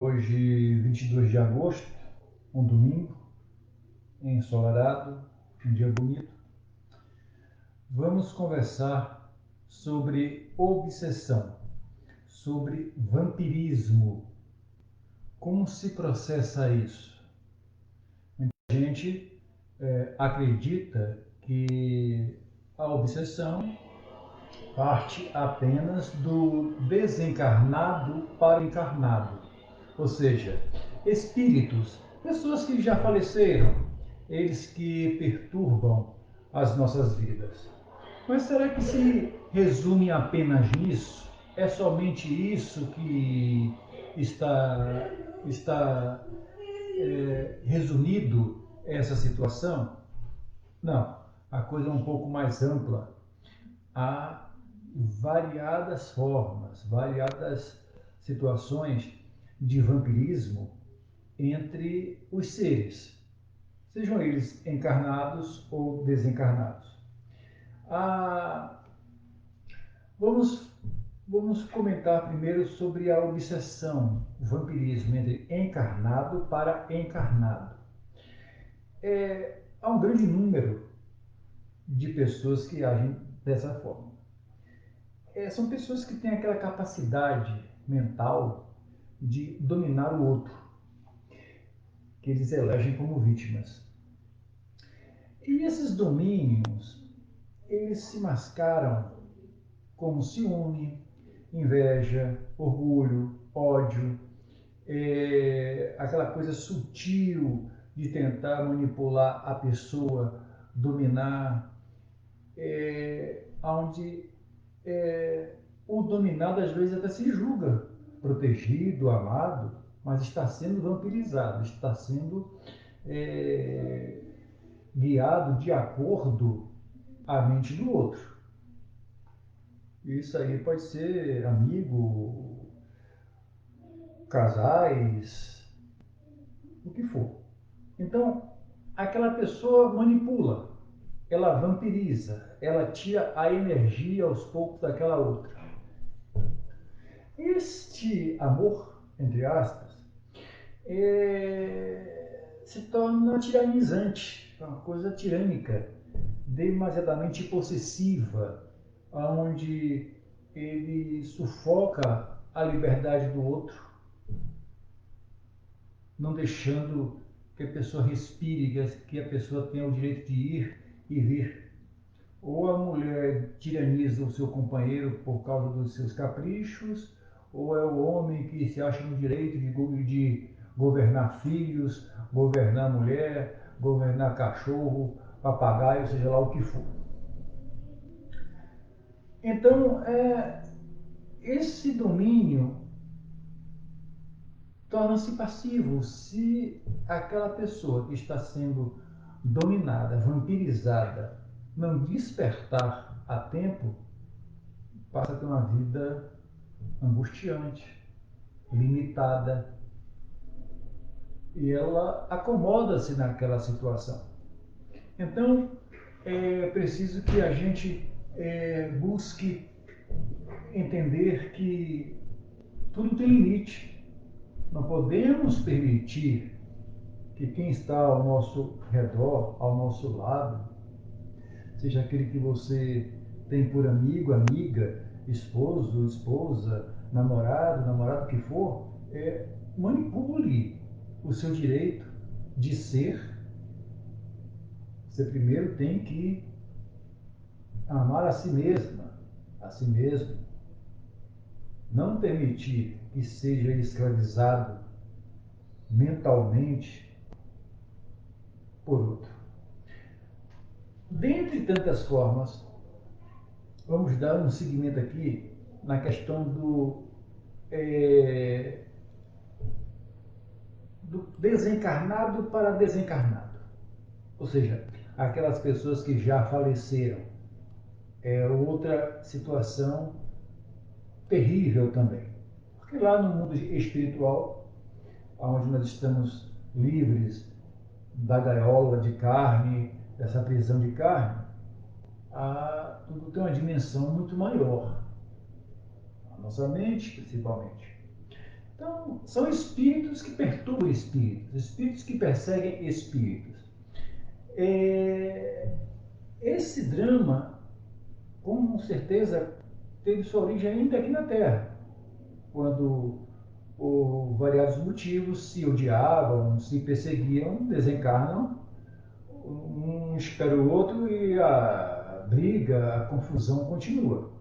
Hoje, 22 de agosto, um domingo, ensolarado, um dia bonito. Vamos conversar sobre obsessão, sobre vampirismo. Como se processa isso? Muita gente acredita que a obsessão parte apenas do desencarnado para o encarnado. Ou seja, espíritos, pessoas que já faleceram, eles que perturbam as nossas vidas. Mas será que se resume apenas nisso? É somente isso que está resumido essa situação? Não, a coisa é um pouco mais ampla. Há variadas formas, variadas situações de vampirismo entre os seres, sejam eles encarnados ou desencarnados. Ah, vamos, vamos comentar primeiro sobre a obsessão, o vampirismo entre encarnado para encarnado. Há um grande número de pessoas que agem dessa forma. São pessoas que têm aquela capacidade mental de dominar o outro, que eles elegem como vítimas. E esses domínios, eles se mascaram como ciúme, inveja, orgulho, ódio, aquela coisa sutil de tentar manipular a pessoa, dominar, onde o dominado às vezes até se julga protegido, amado, mas está sendo vampirizado, está sendo guiado de acordo à mente do outro. Isso aí pode ser amigo, casais, o que for. Então, aquela pessoa manipula, ela vampiriza, ela tira a energia aos poucos daquela outra. Este amor, entre aspas, se torna tiranizante, uma coisa tirânica, demasiadamente possessiva, onde ele sufoca a liberdade do outro, não deixando que a pessoa respire, que a pessoa tenha o direito de ir e vir. Ou a mulher tiraniza o seu companheiro por causa dos seus caprichos, ou é o homem que se acha no direito de governar filhos, governar mulher, governar cachorro, papagaio, seja lá o que for. Então, esse domínio torna-se passivo se aquela pessoa que está sendo dominada, vampirizada, não despertar a tempo, passa a ter uma vida angustiante, limitada, e ela acomoda-se naquela situação. Então, é preciso que a gente busque entender que tudo tem limite. Não podemos permitir que quem está ao nosso redor, ao nosso lado, seja aquele que você tem por amigo, amiga, esposo, esposa, namorado, namorado que for, manipule o seu direito de ser. Você primeiro tem que amar a si mesma, a si mesmo. Não permitir que seja escravizado mentalmente por outro. Dentre tantas formas, vamos dar um seguimento aqui na questão do desencarnado para desencarnado. Ou seja, aquelas pessoas que já faleceram. É outra situação terrível também. Porque lá no mundo espiritual, onde nós estamos livres da gaiola de carne, dessa prisão de carne, tudo tem uma dimensão muito maior. A nossa mente, principalmente. Então, são espíritos que perturbam espíritos, espíritos que perseguem espíritos. Esse drama, com certeza, teve sua origem ainda aqui na Terra, quando, por variados motivos, se odiavam, se perseguiam, desencarnam, um espera o outro e a briga, a confusão continua.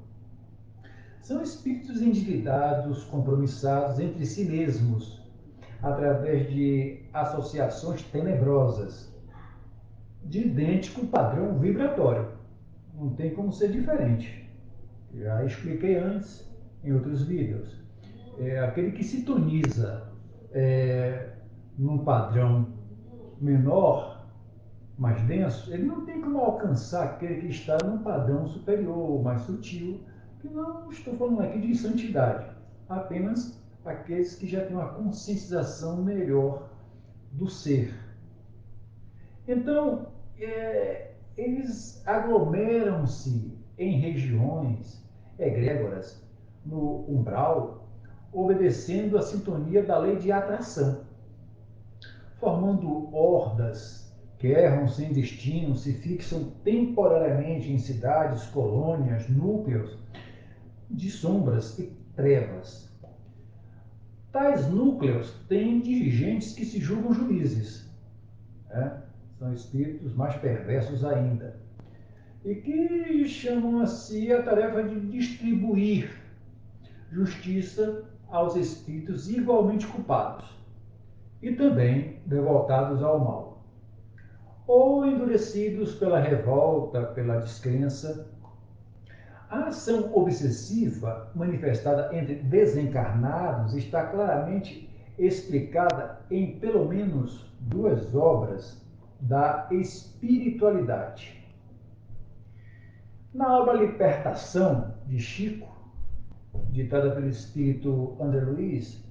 São espíritos endividados, compromissados entre si mesmos, através de associações tenebrosas, de idêntico padrão vibratório. Não tem como ser diferente. Já expliquei antes em outros vídeos. Aquele que sintoniza num padrão menor, mais denso, ele não tem como alcançar aquele que está num padrão superior, mais sutil, que não estou falando aqui de santidade, apenas aqueles que já têm uma conscientização melhor do ser. Então, eles aglomeram-se em regiões egrégoras no umbral, obedecendo à sintonia da lei de atração, formando hordas que erram sem destino, se fixam temporariamente em cidades, colônias, núcleos de sombras e trevas. Tais núcleos têm dirigentes que se julgam juízes, são espíritos mais perversos ainda, e que chamam a si a tarefa de distribuir justiça aos espíritos igualmente culpados e também devotados ao mal, ou endurecidos pela revolta, pela descrença. A ação obsessiva manifestada entre desencarnados está claramente explicada em pelo menos duas obras da espiritualidade. Na obra Libertação, de Chico, ditada pelo espírito André Luiz,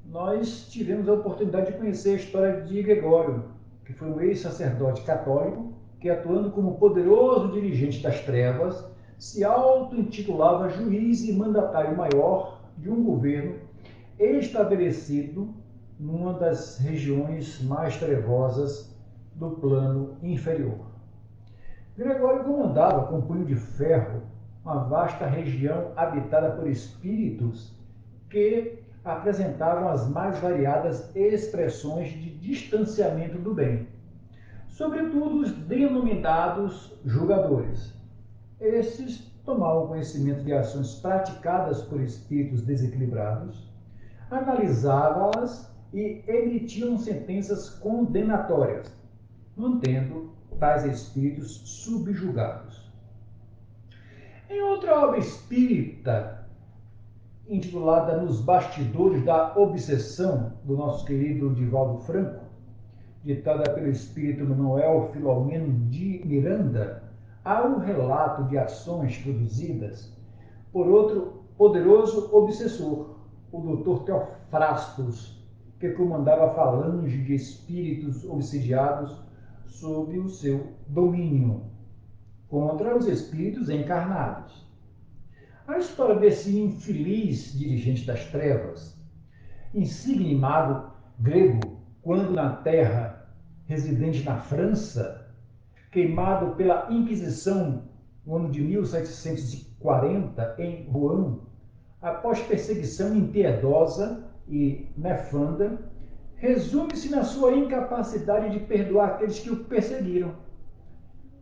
nós tivemos a oportunidade de conhecer a história de Gregório, que foi um ex-sacerdote católico que, atuando como poderoso dirigente das trevas, se auto-intitulava juiz e mandatário maior de um governo estabelecido numa das regiões mais trevosas do plano inferior. Gregório comandava com punho de ferro uma vasta região habitada por espíritos que apresentavam as mais variadas expressões de distanciamento do bem, sobretudo os denominados julgadores. Estes tomavam conhecimento de ações praticadas por espíritos desequilibrados, analisavam-as e emitiam sentenças condenatórias, mantendo tais espíritos subjugados. Em outra obra espírita, intitulada Nos Bastidores da Obsessão, do nosso querido Divaldo Franco, ditada pelo espírito Manuel Filomeno de Miranda, há um relato de ações produzidas por outro poderoso obsessor, o Dr. Teofrastos, que comandava a falange de espíritos obsidiados sob o seu domínio, contra os espíritos encarnados. A história desse infeliz dirigente das trevas, insigne mago grego, quando na terra, residente na França, queimado pela Inquisição no ano de 1740 em Rouen, após perseguição impiedosa e nefanda, resume-se na sua incapacidade de perdoar aqueles que o perseguiram,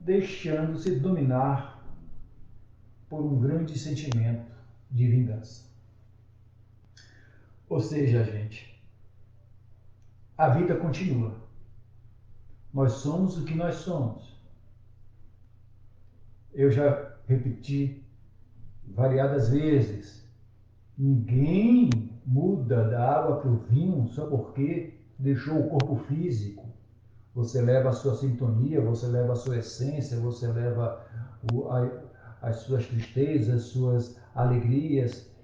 deixando-se dominar por um grande sentimento de vingança. Ou seja, gente, a vida continua. Nós somos o que nós somos. Eu já repeti variadas vezes, ninguém muda da água para o vinho só porque deixou o corpo físico. Você leva a sua sintonia, você leva a sua essência, você leva as suas tristezas, as suas alegrias,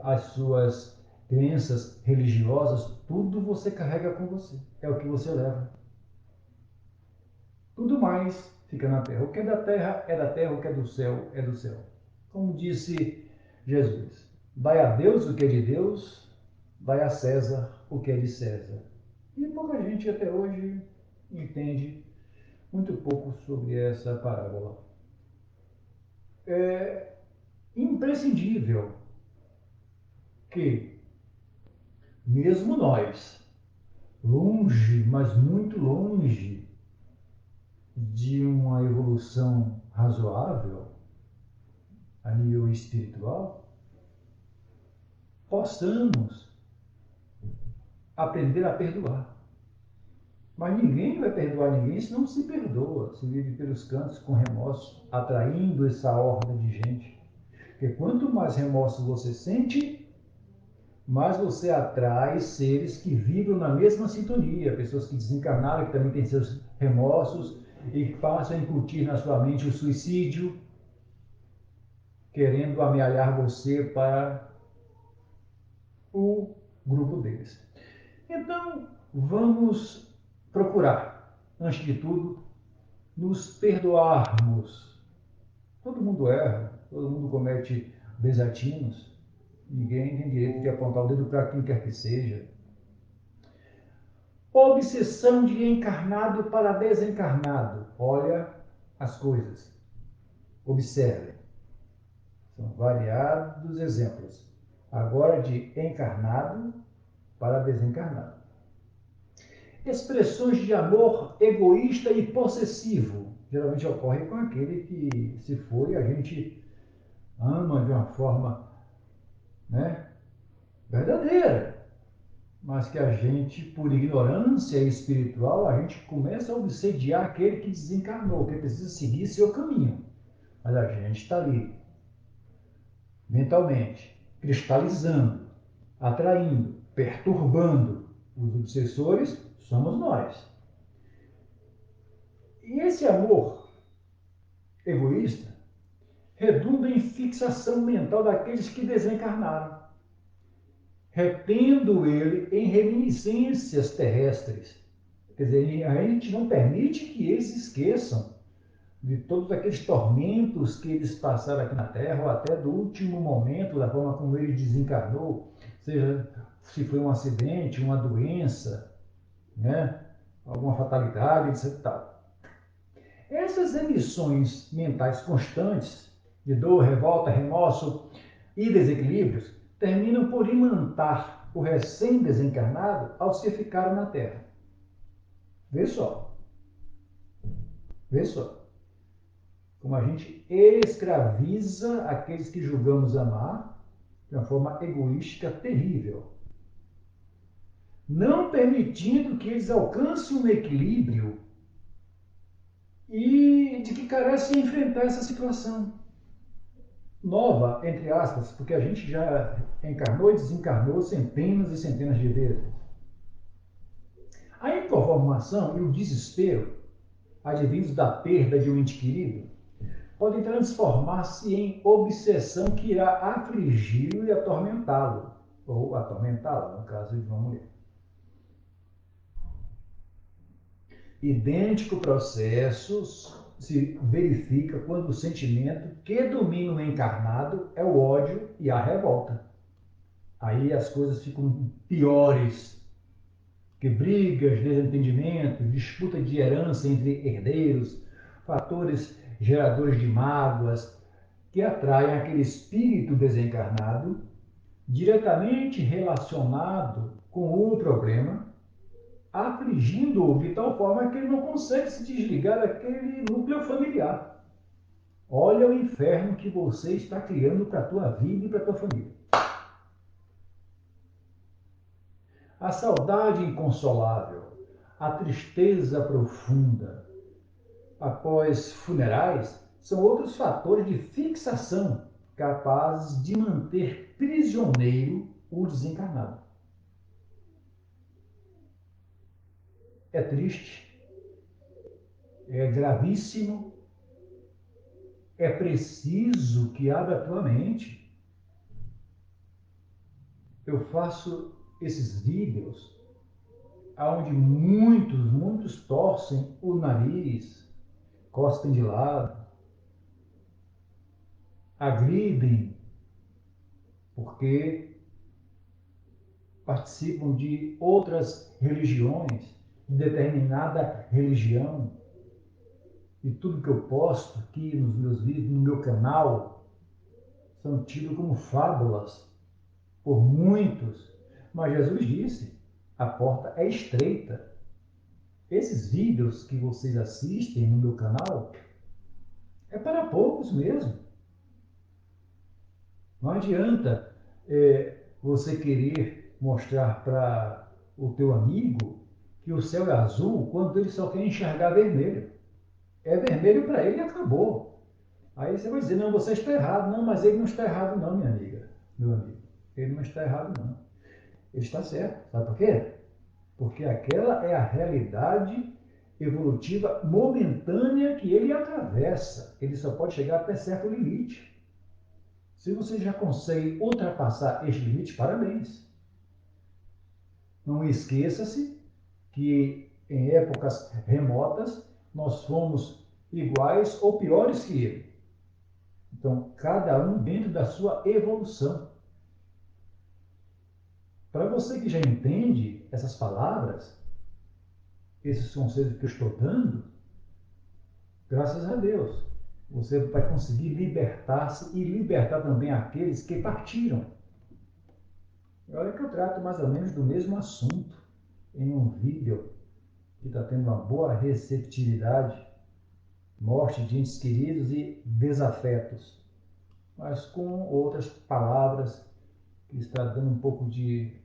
as suas crenças religiosas, tudo você carrega com você. É o que você leva. Tudo mais fica na terra. O que é da terra, o que é do céu é do céu. Como disse Jesus, dai a Deus o que é de Deus Dai a César o que é de César. E pouca gente até hoje entende muito pouco sobre essa parábola. É imprescindível que, mesmo nós, longe, mas muito longe de uma evolução razoável a nível espiritual, possamos aprender a perdoar. Mas ninguém vai perdoar ninguém se não se perdoa, se vive pelos cantos com remorso, atraindo essa horda de gente. Porque quanto mais remorso você sente, mais você atrai seres que vibram na mesma sintonia, pessoas que desencarnaram, que também têm seus remorsos e que passam a incutir na sua mente o suicídio, querendo amealhar você para o grupo deles. Então, vamos procurar, antes de tudo, nos perdoarmos. Todo mundo erra, todo mundo comete desatinos. Ninguém tem direito de apontar o dedo para quem quer que seja. Obsessão de encarnado para desencarnado. Olha as coisas. Observe. São variados exemplos. Agora de encarnado para desencarnado. Expressões de amor egoísta e possessivo. Geralmente ocorre com aquele que se foi, a gente ama de uma forma, né, verdadeira, mas que a gente, por ignorância espiritual, a gente começa a obsediar aquele que desencarnou, que precisa seguir seu caminho. Mas a gente está ali, mentalmente, cristalizando, atraindo, perturbando. Os obsessores somos nós. E esse amor egoísta redunda em fixação mental daqueles que desencarnaram, retendo ele em reminiscências terrestres. Quer dizer, a gente não permite que eles esqueçam de todos aqueles tormentos que eles passaram aqui na Terra, ou até do último momento, da forma como ele desencarnou, seja se foi um acidente, uma doença, né, alguma fatalidade, etc. Tal. Essas emissões mentais constantes, de dor, revolta, remorso e desequilíbrios, terminam por imantar o recém-desencarnado aos que ficaram na Terra. Vê só, vê só. Como a gente escraviza aqueles que julgamos amar de uma forma egoística terrível, não permitindo que eles alcancem um equilíbrio e de que carecem enfrentar essa situação nova, entre aspas, porque a gente já encarnou e desencarnou centenas e centenas de vezes. A inconformação e o desespero, advindos da perda de um ente querido, podem transformar-se em obsessão que irá afligi-lo e atormentá-lo, ou atormentá-la, no caso de uma mulher. Idêntico processo se verifica quando o sentimento que domina o encarnado é o ódio e a revolta. Aí as coisas ficam piores, que brigas, desentendimentos, disputa de herança entre herdeiros, fatores geradores de mágoas, que atraem aquele espírito desencarnado diretamente relacionado com o problema, afligindo-o de tal forma que ele não consegue se desligar daquele núcleo familiar. Olha o inferno que você está criando para a tua vida e para a tua família. A saudade inconsolável, a tristeza profunda após funerais são outros fatores de fixação capazes de manter prisioneiro o desencarnado. É triste, é gravíssimo, é preciso que abra a tua mente. Eu faço esses vídeos onde muitos torcem o nariz, cospem de lado, agridem, porque participam de outras religiões, de determinada religião, e tudo que eu posto aqui nos meus vídeos, no meu canal, são tidos como fábulas por muitos. Mas Jesus disse, a porta é estreita. Esses vídeos que vocês assistem no meu canal é para poucos mesmo. Não adianta você querer mostrar para o teu amigo que o céu é azul quando ele só quer enxergar vermelho. É vermelho para ele e acabou. Aí você vai dizer, não, você está errado. Não, mas ele não está errado não, minha amiga, meu amigo. Ele não está errado não. Ele está certo. Sabe por quê? Porque aquela é a realidade evolutiva momentânea que ele atravessa. Ele só pode chegar até certo limite. Se você já consegue ultrapassar este limite, parabéns. Não esqueça-se que em épocas remotas nós fomos iguais ou piores que ele. Então, cada um dentro da sua evolução. Para você que já entende essas palavras, esses conselhos que eu estou dando, graças a Deus, você vai conseguir libertar-se e libertar também aqueles que partiram. E olha que eu trato mais ou menos do mesmo assunto em um vídeo que está tendo uma boa receptividade, morte de entes queridos e desafetos, mas com outras palavras que está dando um pouco de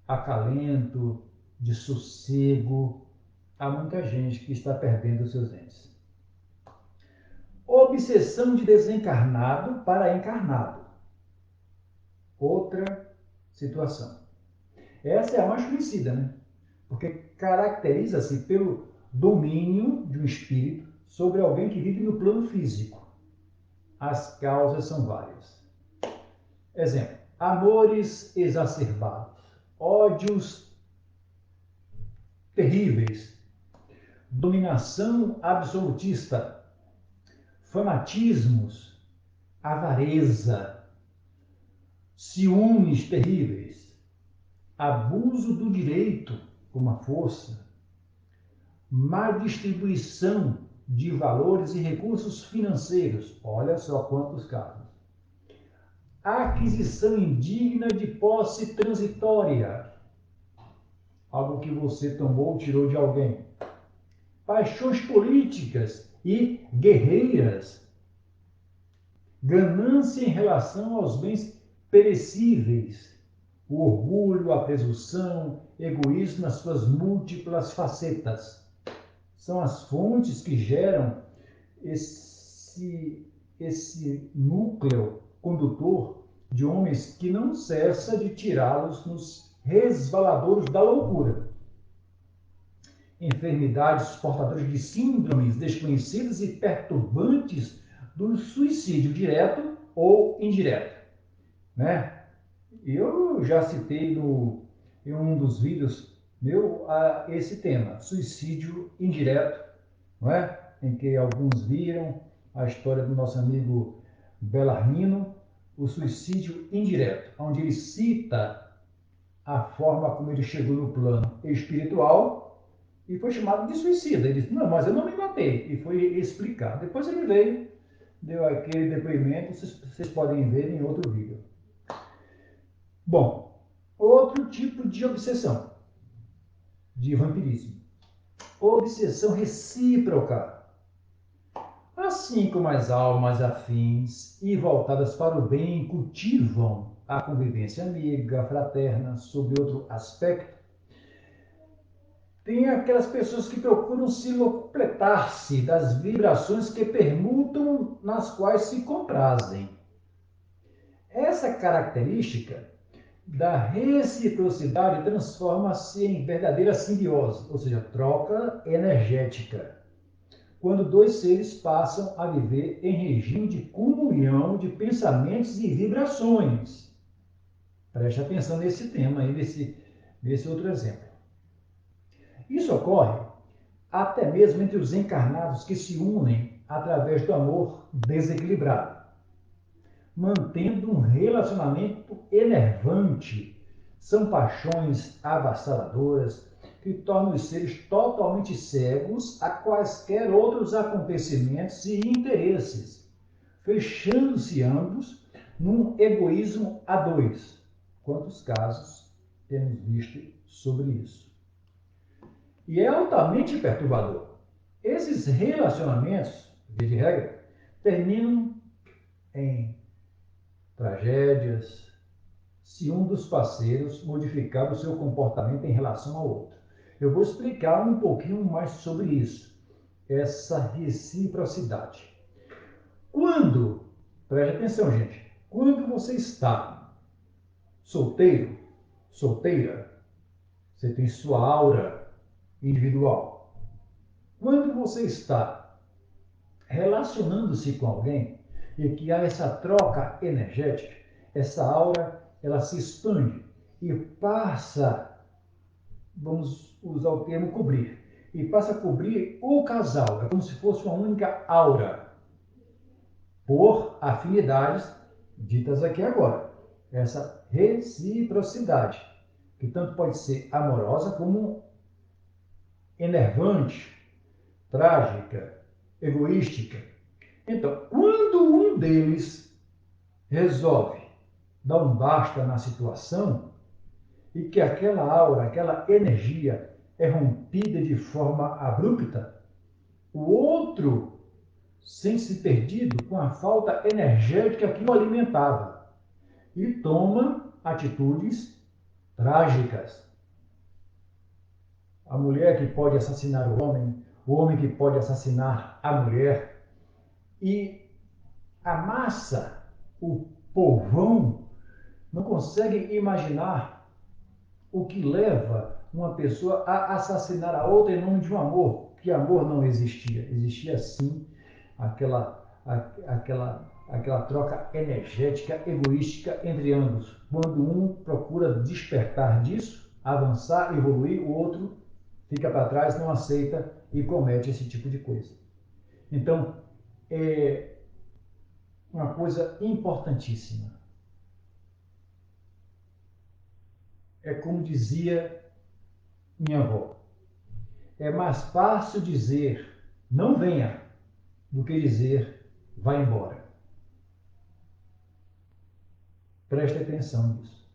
acalento, de sossego a muita gente que está perdendo os seus entes. Obsessão de desencarnado para encarnado. Outra situação. Essa é a mais conhecida, né? Porque caracteriza-se pelo domínio de um espírito sobre alguém que vive no plano físico. As causas são várias. Exemplo, amores exacerbados, ódios terríveis, dominação absolutista, fanatismos, avareza, ciúmes terríveis, abuso do direito como a força, má distribuição de valores e recursos financeiros, olha só quantos casos, aquisição indigna de posse transitória, algo que você tomou ou tirou de alguém, paixões políticas e guerreiras, ganância em relação aos bens perecíveis, o orgulho, a presunção, egoísmo nas suas múltiplas facetas. São as fontes que geram esse núcleo condutor de homens que não cessa de tirá-los nos resvaladouros da loucura. Enfermidades, portadores de síndromes desconhecidas e perturbantes do suicídio direto ou indireto, né? Eu já citei em um dos vídeos meu esse tema, suicídio indireto, não é? Em que alguns viram a história do nosso amigo Belarmino, o suicídio indireto, onde ele cita a forma como ele chegou no plano espiritual e foi chamado de suicida. Ele disse, não, mas eu não me matei, e foi explicar. Depois ele veio, deu aquele depoimento, vocês podem ver em outro vídeo. Bom, outro tipo de obsessão, de vampirismo. Obsessão recíproca. Assim como as almas afins e voltadas para o bem cultivam a convivência amiga, fraterna, sob outro aspecto, tem aquelas pessoas que procuram se locupletar-se das vibrações que permutam nas quais se comprazem. Essa característica da reciprocidade transforma-se em verdadeira simbiose, ou seja, troca energética, quando dois seres passam a viver em regime de comunhão de pensamentos e vibrações. Preste atenção nesse tema aí, nesse outro exemplo. Isso ocorre até mesmo entre os encarnados que se unem através do amor desequilibrado, mantendo um relacionamento enervante São paixões avassaladoras que tornam os seres totalmente cegos a quaisquer outros acontecimentos e interesses, fechando-se ambos num egoísmo a dois. Quantos casos temos visto sobre isso? E é altamente perturbador. Esses relacionamentos, via de regra, terminam em tragédias, se um dos parceiros modificar o seu comportamento em relação ao outro. Eu vou explicar um pouquinho mais sobre isso, essa reciprocidade. Quando, preste atenção, gente, quando você está solteiro, solteira, você tem sua aura individual. Quando você está relacionando-se com alguém e que há essa troca energética, essa aura, ela se expande e passa, vamos usar o termo cobrir, e passa a cobrir o casal, é como se fosse uma única aura, por afinidades ditas aqui agora. Essa reciprocidade, que tanto pode ser amorosa como enervante, trágica, egoística. Então, quando um deles resolve dar um basta na situação e que aquela aura, aquela energia é rompida de forma abrupta, o outro sente-se perdido com a falta energética que o alimentava e toma atitudes trágicas. A mulher que pode assassinar o homem que pode assassinar a mulher, e a massa, o povão, não consegue imaginar o que leva uma pessoa a assassinar a outra em nome de um amor, que amor não existia. Existia sim aquela troca energética, egoística entre ambos. Quando um procura despertar disso, avançar, evoluir, o outro fica para trás, não aceita e comete esse tipo de coisa. Então, é uma coisa importantíssima. É como dizia minha avó, é mais fácil dizer não venha do que dizer vai embora. Preste atenção nisso.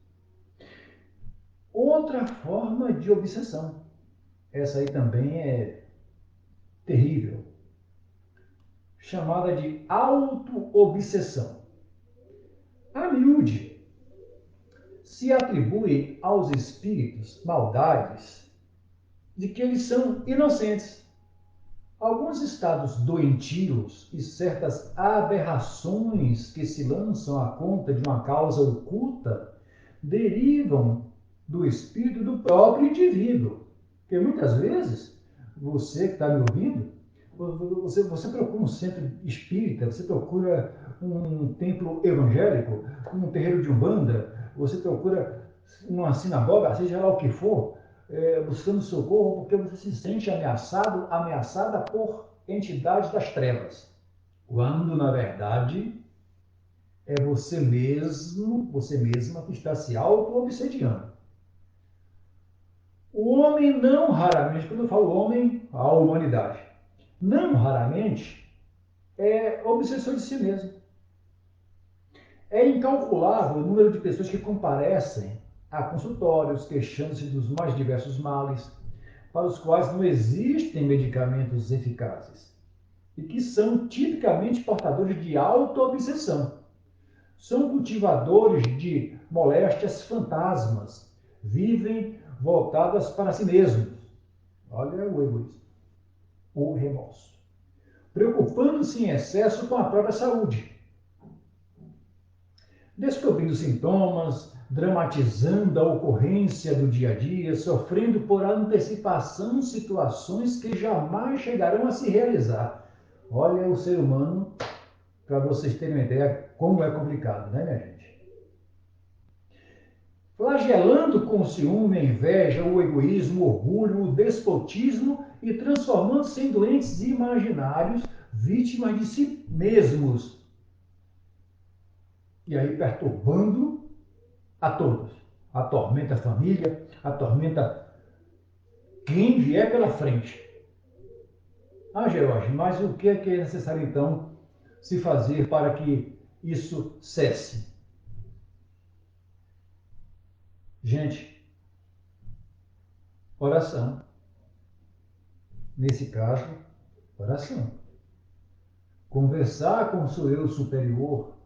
Outra forma de obsessão, essa aí também é terrível, chamada de auto-obsessão. A miúde se atribui aos espíritos maldades de que eles são inocentes. Alguns estados doentios e certas aberrações que se lançam à conta de uma causa oculta derivam do espírito do próprio indivíduo. Porque muitas vezes, você que está me ouvindo, você procura um centro espírita, você procura um templo evangélico, um terreiro de umbanda, você procura uma sinagoga, seja lá o que for, buscando socorro porque você se sente ameaçado, ameaçada por entidades das trevas. Quando, na verdade, é você mesmo, você mesma que está se auto-obsediando. O homem não raramente, quando eu falo homem, a humanidade, não raramente é obsessor de si mesmo. É incalculável o número de pessoas que comparecem a consultórios queixando-se dos mais diversos males, para os quais não existem medicamentos eficazes, e que são tipicamente portadores de auto-obsessão. São cultivadores de moléstias fantasmas, vivem voltadas para si mesmos. Olha o egoísmo, o remorso. Preocupando-se em excesso com a própria saúde, descobrindo sintomas, dramatizando a ocorrência do dia a dia, sofrendo por antecipação situações que jamais chegarão a se realizar. Olha o ser humano, para vocês terem uma ideia como é complicado, né, minha gente? Flagelando com o ciúme, a inveja, o egoísmo, o orgulho, o despotismo e transformando-se em doentes imaginários, vítimas de si mesmos. E aí perturbando a todos. atormenta a família, atormenta quem vier pela frente. Ah, George, mas o que é necessário então se fazer para que isso cesse? Gente, oração. Nesse caso, oração. Conversar com o seu eu superior,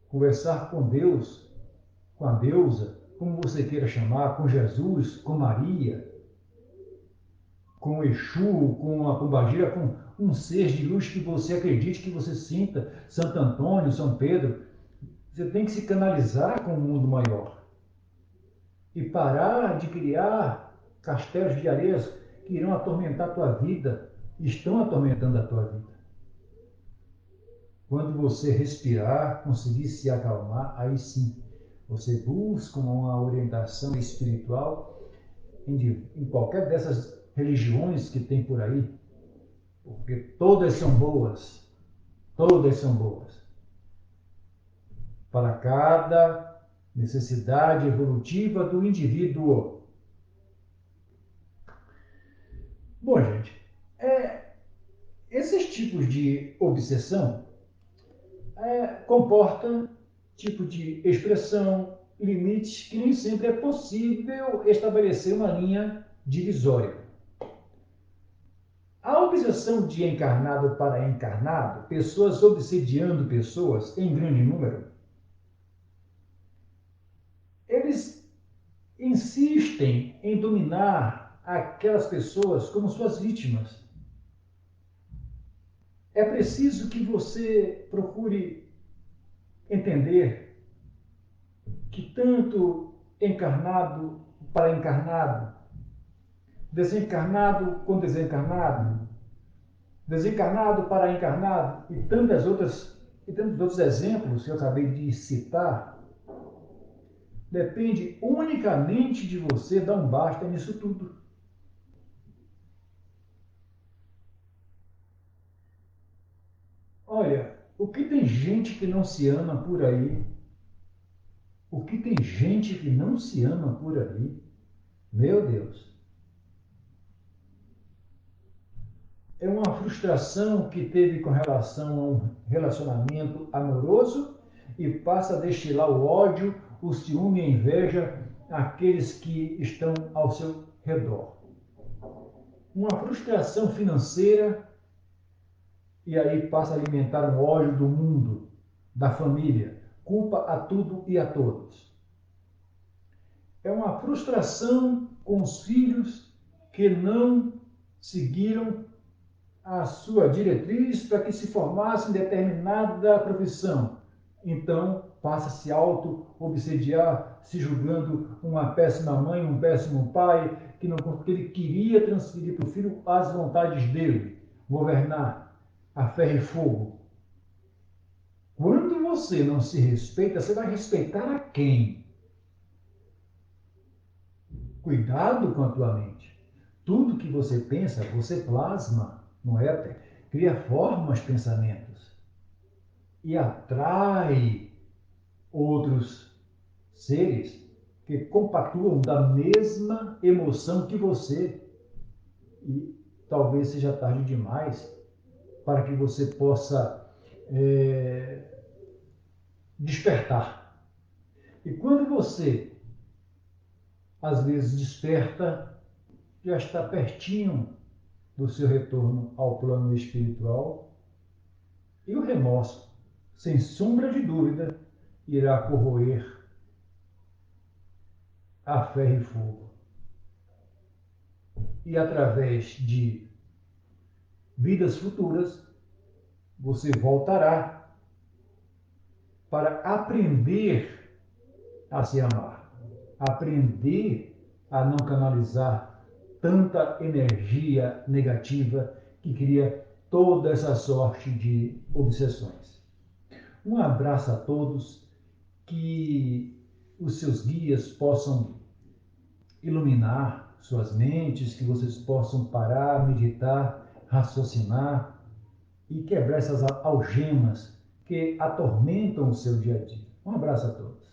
conversar com Deus, com a deusa, como você queira chamar, com Jesus, com Maria, com Exu, com a Pombagira, com um ser de luz que você acredite, que você sinta, Santo Antônio, São Pedro. Você tem que se canalizar com o mundo maior e parar de criar castelos de areias que irão atormentar a tua vida, estão atormentando a tua vida. Quando você respirar, conseguir se acalmar, aí sim, você busca uma orientação espiritual em qualquer dessas religiões que tem por aí, porque todas são boas, para cada necessidade evolutiva do indivíduo. Bom, gente, esses tipos de obsessão comportam tipo de expressão, limites que nem sempre é possível estabelecer uma linha divisória. A obsessão de encarnado para encarnado, pessoas obsediando pessoas em grande número, eles insistem em dominar aquelas pessoas como suas vítimas. É preciso que você procure entender que tanto encarnado para encarnado, desencarnado com desencarnado, desencarnado para encarnado e tantos outros exemplos que eu acabei de citar, depende unicamente de você dar um basta nisso tudo. Olha, o que tem gente que não se ama por aí, o que tem gente que não se ama por aí, meu Deus. É uma frustração que teve com relação a um relacionamento amoroso e passa a destilar o ódio, o ciúme e a inveja àqueles que estão ao seu redor. Uma frustração financeira e aí passa a alimentar um ódio do mundo, da família, culpa a tudo e a todos. É uma frustração com os filhos que não seguiram a sua diretriz para que se formasse em determinada profissão. Então, passa a se auto-obsediar, se julgando uma péssima mãe, um péssimo pai, que ele queria transferir para o filho as vontades dele, governar a ferro e fogo. Quando você não se respeita, você vai respeitar a quem? Cuidado com a tua mente. Tudo que você pensa, você plasma, não é? Cria formas, pensamentos e atrai outros seres que compactuam da mesma emoção que você. E talvez seja tarde demais para que você possa despertar. E quando você, às vezes, desperta, já está pertinho do seu retorno ao plano espiritual e o remorso, sem sombra de dúvida, irá corroer a ferro e fogo. E através de vidas futuras, você voltará para aprender a se amar, aprender a não canalizar tanta energia negativa que cria toda essa sorte de obsessões. Um abraço a todos, que os seus guias possam iluminar suas mentes, que vocês possam parar, meditar, raciocinar e quebrar essas algemas que atormentam o seu dia a dia. Um abraço a todos.